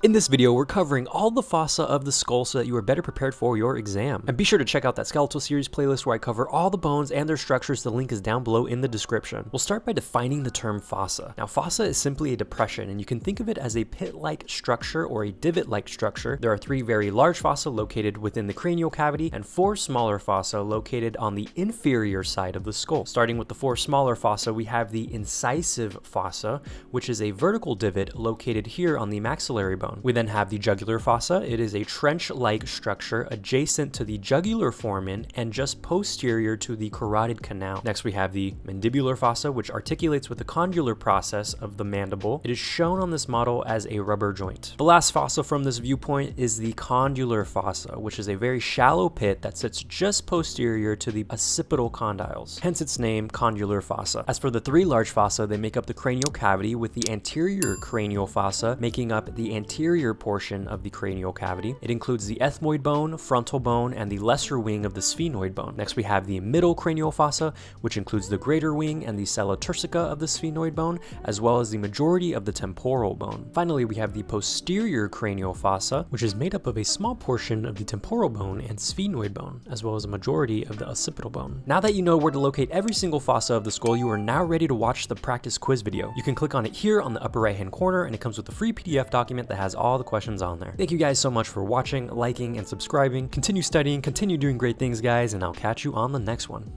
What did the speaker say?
In this video, we're covering all the fossa of the skull so that you are better prepared for your exam. And be sure to check out that skeletal series playlist where I cover all the bones and their structures. The link is down below in the description. We'll start by defining the term fossa. Now, fossa is simply a depression, and you can think of it as a pit-like structure or a divot-like structure. There are 3 very large fossa located within the cranial cavity and 4 smaller fossa located on the inferior side of the skull. Starting with the 4 smaller fossa, we have the incisive fossa, which is a vertical divot located here on the maxillary bone. We then have the jugular fossa. It is a trench-like structure adjacent to the jugular foramen and just posterior to the carotid canal. Next, we have the mandibular fossa, which articulates with the condylar process of the mandible. It is shown on this model as a rubber joint. The last fossa from this viewpoint is the condylar fossa, which is a very shallow pit that sits just posterior to the occipital condyles, hence its name, condylar fossa. As for the 3 large fossa, they make up the cranial cavity, with the anterior cranial fossa making up the anterior portion of the cranial cavity. It includes the ethmoid bone, frontal bone, and the lesser wing of the sphenoid bone. Next, we have the middle cranial fossa, which includes the greater wing and the sella turcica of the sphenoid bone, as well as the majority of the temporal bone. Finally, we have the posterior cranial fossa, which is made up of a small portion of the temporal bone and sphenoid bone, as well as a majority of the occipital bone. Now that you know where to locate every single fossa of the skull, you are now ready to watch the practice quiz video. You can click on it here on the upper right hand corner, and it comes with a free PDF document that has all the questions on there. Thank you guys so much for watching, liking, and subscribing. Continue studying, continue doing great things, guys, and I'll catch you on the next one.